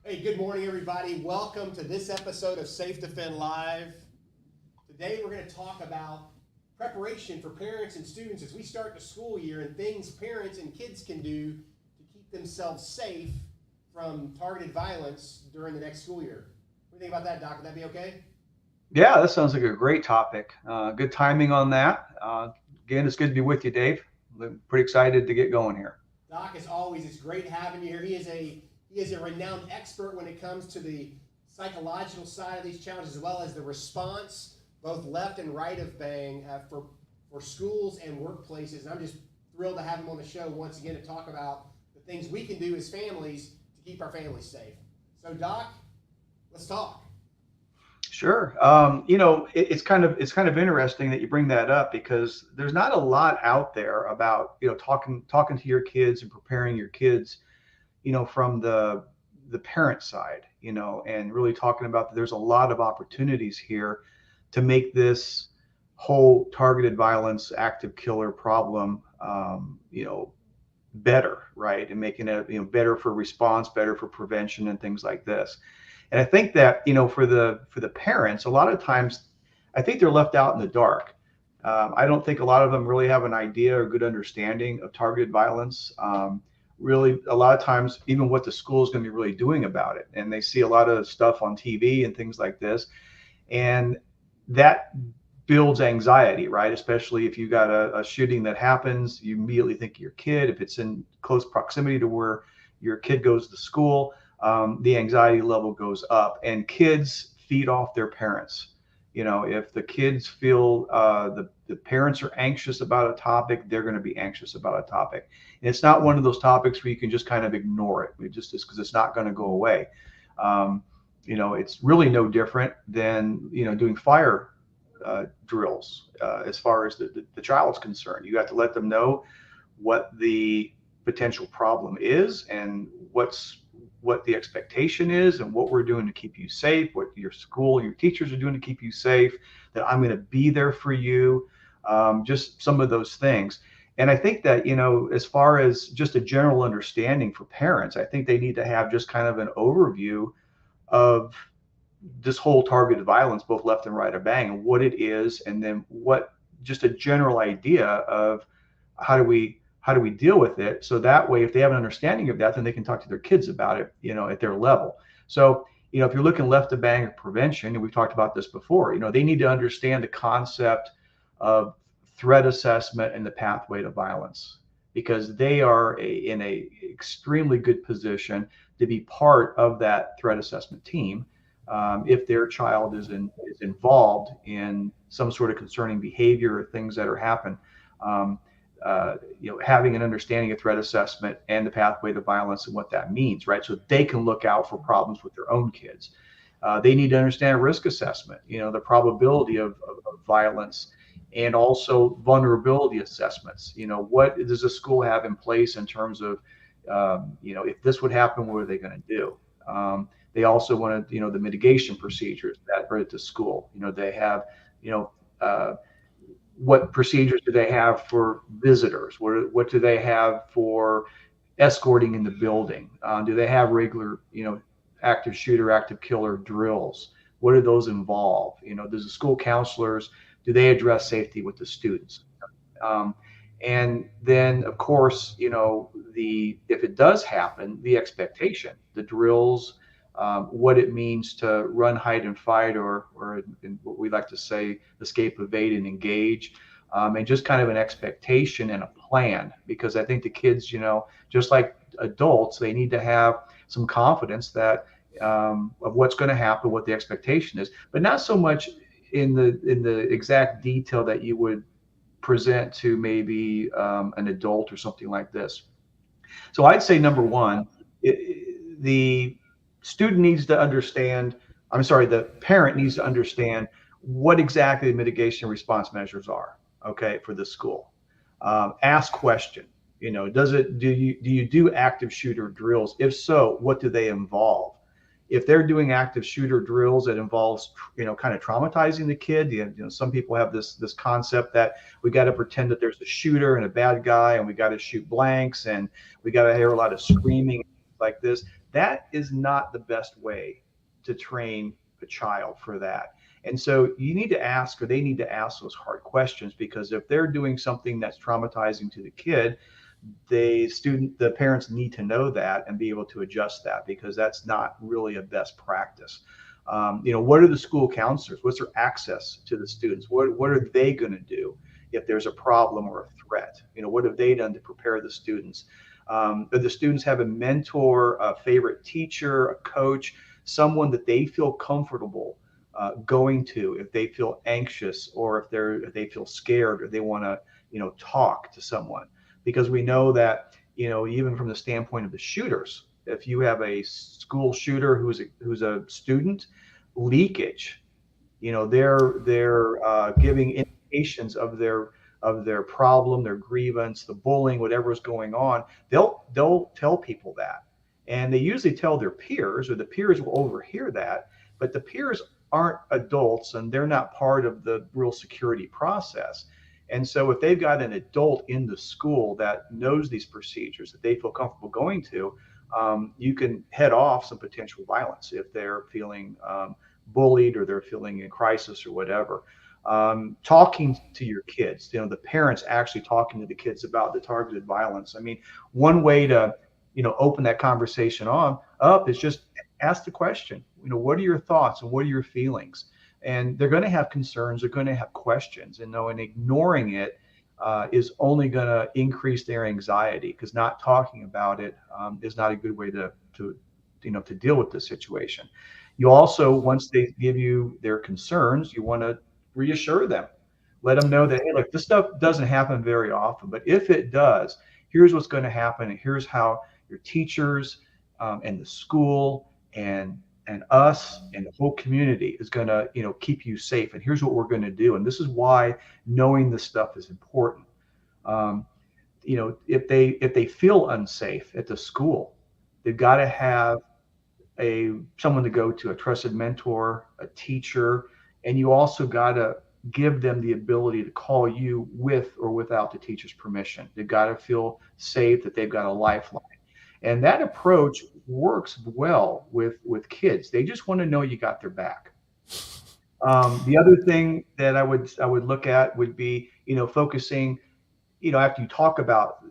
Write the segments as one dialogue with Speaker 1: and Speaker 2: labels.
Speaker 1: Hey, good morning, everybody. Welcome to this episode of SafeDefend Live. Today, we're going to talk about preparation for parents and students as we start the school year and things parents and kids can do to keep themselves safe from targeted violence during the next school year. What do you think about that, Doc? Would that be okay?
Speaker 2: Yeah, that sounds like a great topic. Good timing on that. Again, it's good to be with you, Dave. I'm pretty excited to get going here.
Speaker 1: Doc, as always, it's great having you here. He is a renowned expert when it comes to the psychological side of these challenges, as well as the response, both left and right of bang, for schools and workplaces. And I'm just thrilled to have him on the show once again to talk about the things we can do as families to keep our families safe. So, Doc, let's talk.
Speaker 2: Sure. It's kind of interesting that you bring that up because there's not a lot out there about talking to your kids and preparing your kids, from the parent side, and really talking about that there's a lot of opportunities here to make this whole targeted violence active killer problem, better, right? And making it, better for response, better for prevention and things like this. And I think that, for the parents, a lot of times I think they're left out in the dark. I don't think a lot of them really have an idea or good understanding of targeted violence. Really, a lot of times, even what the school is going to be really doing about it. And they see a lot of stuff on TV and things like this. And that builds anxiety, right? Especially if you got a shooting that happens, you immediately think of your kid. If it's in close proximity to where your kid goes to school, the anxiety level goes up, and kids feed off their parents. If the kids feel the parents are anxious about a topic, they're going to be anxious about a topic. And it's not one of those topics where you can just kind of ignore it. It just is because it's not going to go away. Um, it's really no different than doing fire drills as far as the child's concerned. You have to let them know what the potential problem is and what the expectation is and what we're doing to keep you safe, what your school, your teachers are doing to keep you safe, that I'm going to be there for you, just some of those things. And I think that, as far as just a general understanding for parents, I think they need to have just kind of an overview of this whole targeted violence, both left and right of bang, and what it is, and then what just a general idea of how do we deal with it. So that way, if they have an understanding of that, then they can talk to their kids about it, at their level. So, if you're looking left of bang of prevention, and we've talked about this before, they need to understand the concept of threat assessment and the pathway to violence, because they are in a extremely good position to be part of that threat assessment team, if their child is involved in some sort of concerning behavior or things that are happen. Um, Having an understanding of threat assessment and the pathway to violence and what that means, right? So they can look out for problems with their own kids. They need to understand risk assessment, the probability of violence, and also vulnerability assessments. What does the school have in place in terms of, if this would happen, what are they going to do? They also want to, the mitigation procedures that are at the school. They have, what procedures do they have for visitors? What do they have for escorting in the building? Do they have regular, active shooter, active killer drills? What do those involve? Does the school counselors, do they address safety with the students? Um, and then, of course, the if it does happen, the expectation, the drills, what it means to run, hide, and fight, or in what we like to say, escape, evade, and engage, and just kind of an expectation and a plan. Because I think the kids, just like adults, they need to have some confidence that, of what's going to happen, what the expectation is, but not so much in the exact detail that you would present to maybe an adult or something like this. So I'd say number one, the student needs to understand, I'm sorry, the parent needs to understand what exactly the mitigation response measures are, okay, for the school. Ask question, do you do active shooter drills? If so, what do they involve? If they're doing active shooter drills that involves, kind of traumatizing the kid, some people have this concept that we got to pretend that there's a shooter and a bad guy, and we got to shoot blanks, and we got to hear a lot of screaming. like this, that is not the best way to train a child for that. And so you need to ask, or they need to ask those hard questions, because if they're doing something that's traumatizing to the kid, the parents need to know that and be able to adjust that, because that's not really a best practice. What are the school counselors? What's their access to the students? What are they going to do if there's a problem or a threat? What have they done to prepare the students? Do the students have a mentor, a favorite teacher, a coach, someone that they feel comfortable going to if they feel anxious, or if they feel scared, or they want to talk to someone? Because we know that even from the standpoint of the shooters, if you have a school shooter who's a student, leakage, they're giving indications of their problem, their grievance, the bullying, whatever is going on. They'll tell people that, and they usually tell their peers, or the peers will overhear that. But the peers aren't adults, and they're not part of the real security process. And so if they've got an adult in the school that knows these procedures, that they feel comfortable going to, you can head off some potential violence if they're feeling bullied, or they're feeling in crisis, or whatever. Talking to your kids, the parents actually talking to the kids about the targeted violence. I mean, one way to open that conversation up is just ask the question, what are your thoughts and what are your feelings? And they're going to have concerns, they're going to have questions, and ignoring it is only going to increase their anxiety, because not talking about it is not a good way to deal with the situation. You also, once they give you their concerns, you want to reassure them, let them know that, hey, look, this stuff doesn't happen very often, but if it does, here's what's going to happen, and here's how your teachers and the school and us and the whole community is going to keep you safe, and here's what we're going to do, and this is why knowing this stuff is important. If they feel unsafe at the school, they've got to have someone to go to, a trusted mentor, a teacher, and you also got to give them the ability to call you with or without the teacher's permission. They've got to feel safe, that they've got a lifeline. And that approach works well with kids. They just want to know you got their back. The other thing that I would look at would be, focusing, after you talk about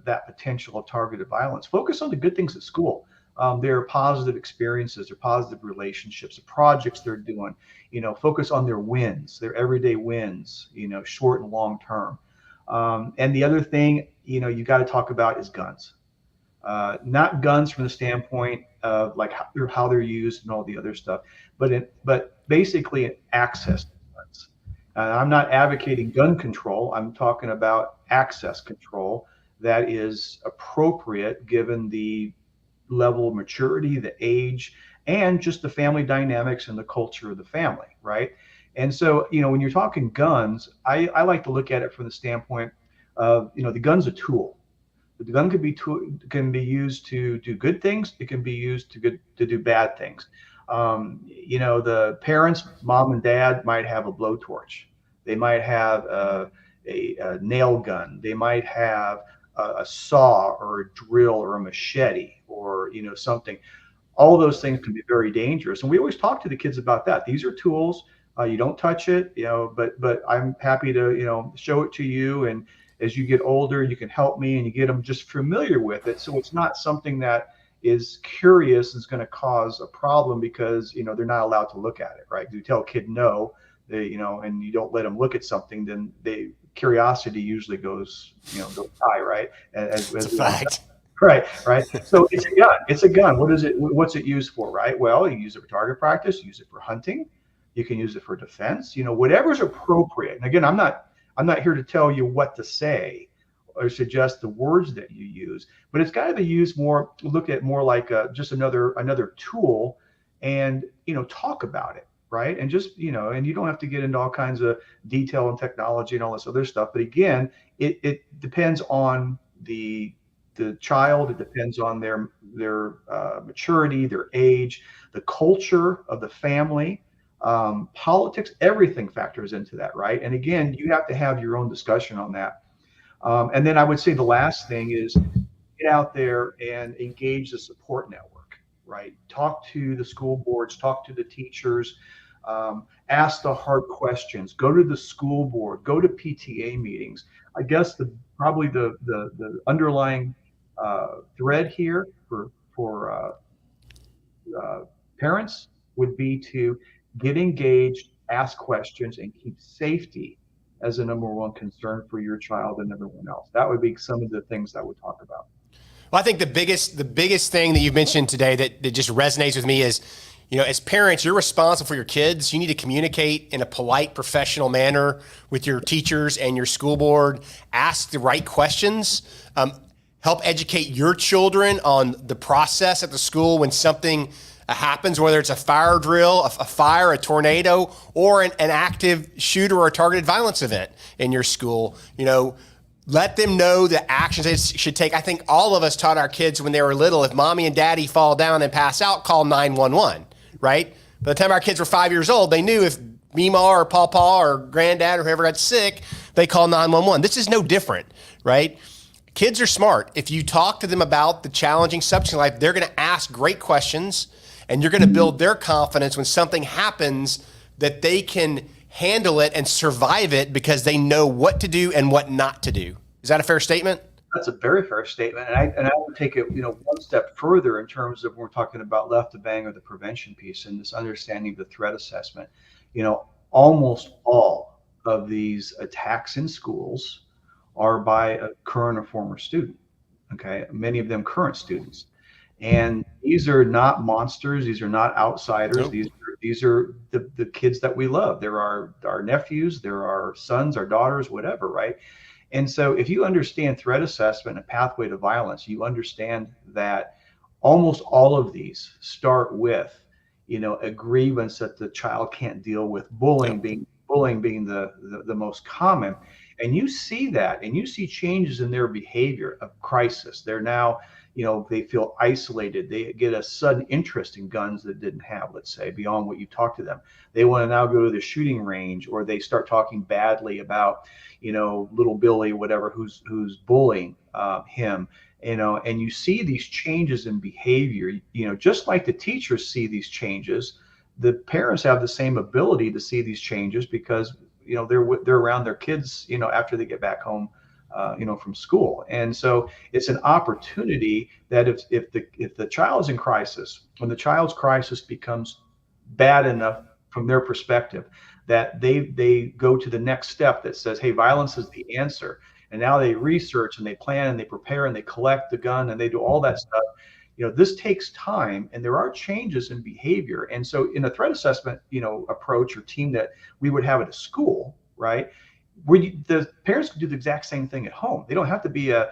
Speaker 2: that potential of targeted violence, focus on the good things at school. Their positive experiences, their positive relationships, the projects they're doing. Focus on their wins, their everyday wins, short and long term. And the other thing, you got to talk about is guns. Not guns from the standpoint of like how they're used and all the other stuff, but basically access to guns. I'm not advocating gun control. I'm talking about access control that is appropriate given the level of maturity, the age, and just the family dynamics and the culture of the family, right? And so, when you're talking guns, I like to look at it from the standpoint of, the gun's a tool. The gun can be used to do good things. It can be used to do bad things. The parents, mom and dad, might have a blowtorch. They might have a nail gun. They might have a saw or a drill or a machete or something. All of those things can be very dangerous, and we always talk to the kids about that. These are tools. You don't touch it, but I'm happy to show it to you, and as you get older, you can help me, and you get them just familiar with it. So it's not something that is curious and is going to cause a problem because, they're not allowed to look at it, right? You tell a kid no, and you don't let them look at something, then curiosity usually goes high, right?
Speaker 3: It's a fact.
Speaker 2: Right. So it's a gun. It's a gun. What's it used for, right? Well, you use it for target practice, use it for hunting, you can use it for defense, whatever's appropriate. And again, I'm not here to tell you what to say or suggest the words that you use, but it's got to be used look at more like just another tool, and talk about it, right? And just and you don't have to get into all kinds of detail and technology and all this other stuff. But again, it depends on the child. It depends on their maturity, their age, the culture of the family. Politics, everything factors into that, right? And again, you have to have your own discussion on that. And then I would say the last thing is, get out there and engage the support network, right? Talk to the school boards, talk to the teachers, ask the hard questions, go to the school board, go to PTA meetings. I guess probably the underlying thread here for parents would be to get engaged, ask questions, and keep safety as a number one concern for your child and everyone else. That would be some of the things I would talk about.
Speaker 1: Well, I think the biggest thing that you've mentioned today that just resonates with me is, as parents, you're responsible for your kids. You need to communicate in a polite, professional manner with your teachers and your school board. Ask the right questions. Help educate your children on the process at the school when something happens, whether it's a fire drill, a fire, a tornado, or an active shooter or a targeted violence event in your school. Let them know the actions they should take. I think all of us taught our kids when they were little, if mommy and daddy fall down and pass out, call 911, right? By the time our kids were 5 years old, they knew if Mima or Pawpaw or Granddad or whoever got sick, they call 911. This is no different, right? Kids are smart. If you talk to them about the challenging subjects in life, they're going to ask great questions, and you're going to build their confidence when something happens that they can handle it and survive it because they know what to do and what not to do. Is that a fair statement?
Speaker 2: That's a very fair statement. And I would take it, one step further in terms of when we're talking about left to bang or the prevention piece and this understanding of the threat assessment. Almost all of these attacks in schools are by a current or former student. Okay. Many of them current students. And these are not monsters. These are not outsiders. Nope. These are the kids that we love. They're our nephews, they're our sons, our daughters, whatever, right? And so if you understand threat assessment and pathway to violence, you understand that almost all of these start with, a grievance that the child can't deal with, bullying being the most common. And you see that, and you see changes in their behavior of crisis. They're now, they feel isolated. They get a sudden interest in guns that didn't have, let's say, beyond what you talked to them. They want to now go to the shooting range, or they start talking badly about, little Billy, whatever, who's bullying him. And you see these changes in behavior, just like the teachers see these changes, the parents have the same ability to see these changes because, they're around their kids, after they get back home, from school. And so it's an opportunity that if the child's in crisis, when the child's crisis becomes bad enough from their perspective, that they go to the next step that says, hey, violence is the answer. And now they research and they plan and they prepare and they collect the gun and they do all that stuff. This takes time, and there are changes in behavior. And so in a threat assessment, approach or team that we would have at a school, right, where the parents can do the exact same thing at home. They don't have to be a,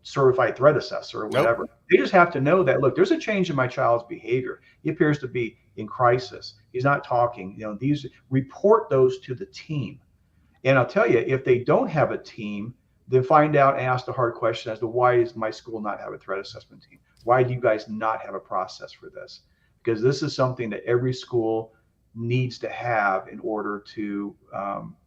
Speaker 2: certified threat assessor or whatever. Nope. They just have to know that, look, there's a change in my child's behavior. He appears to be in crisis. He's not talking. These report those to the team. And I'll tell you, if they don't have a team, then find out and ask the hard question as to why does my school not have a threat assessment team? Why do you guys not have a process for this? Because this is something that every school needs to have in order to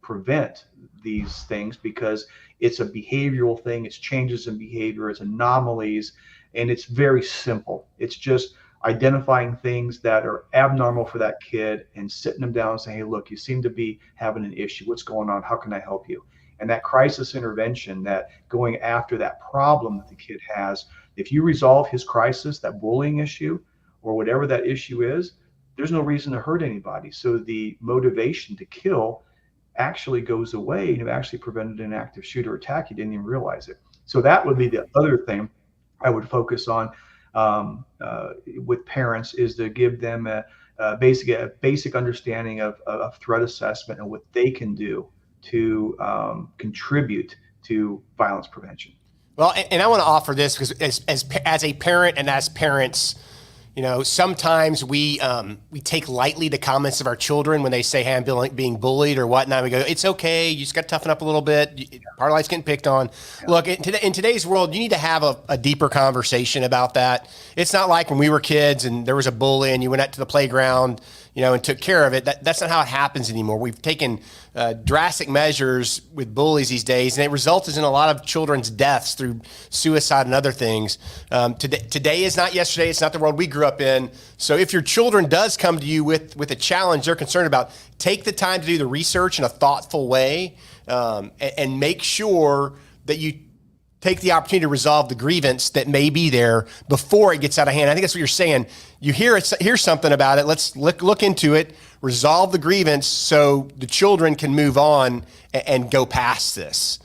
Speaker 2: prevent these things, because it's a behavioral thing. It's changes in behavior, it's anomalies, and it's very simple. It's just identifying things that are abnormal for that kid and sitting them down and saying, hey, look, you seem to be having an issue. What's going on? How can I help you? And that crisis intervention, that going after that problem that the kid has, if you resolve his crisis, that bullying issue or whatever that issue is, there's no reason to hurt anybody. So the motivation to kill actually goes away, and you actually prevented an active shooter attack. You didn't even realize it. So that would be the other thing I would focus on with parents, is to give them a basic understanding of threat assessment and what they can do to contribute to violence prevention.
Speaker 1: Well, and I want to offer this because as a parent and as parents, sometimes we take lightly the comments of our children when they say, hey, I'm being bullied or whatnot. We go, it's okay. You just got to toughen up a little bit. Part of life's getting picked on. Yeah. Look, in today's world, you need to have a deeper conversation about that. It's not like when we were kids and there was a bully and you went out to the playground, and took care of it. That's not how it happens anymore. We've taken drastic measures with bullies these days, and it results in a lot of children's deaths through suicide and other things. Today is not yesterday. It's not the world we grew up in. So if your children does come to you with a challenge they're concerned about, take the time to do the research in a thoughtful way, and make sure that you take the opportunity to resolve the grievance that may be there before it gets out of hand. I think that's what you're saying. You hear something about it. Let's look into it, resolve the grievance so the children can move on and go past this.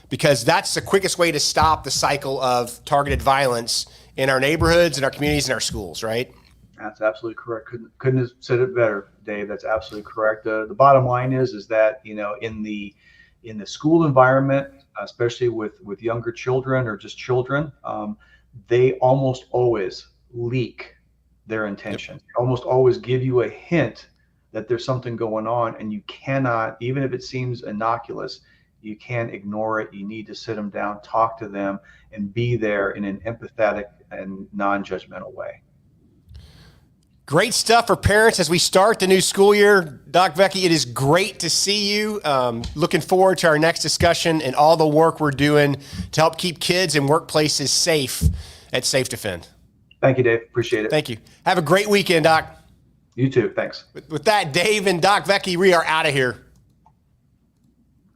Speaker 1: Because that's the quickest way to stop the cycle of targeted violence in our neighborhoods, in our communities, in our schools, right?
Speaker 2: That's absolutely correct. Couldn't have said it better, Dave. That's absolutely correct. The bottom line is that, in the school environment, especially with younger children or just children, they almost always leak their intentions. Yep. Almost always give you a hint that there's something going on, and you cannot, even if it seems innocuous, you can't ignore it. You need to sit them down, talk to them, and be there in an empathetic and non-judgmental way.
Speaker 1: Great stuff for parents as we start the new school year. Doc Vecchi, it is great to see you. Looking forward to our next discussion and all the work we're doing to help keep kids and workplaces safe at SafeDefend.
Speaker 2: Thank you, Dave. Appreciate it.
Speaker 1: Thank you. Have a great weekend, Doc.
Speaker 2: You too. Thanks.
Speaker 1: With that, Dave and Doc Vecchi, we are out of here.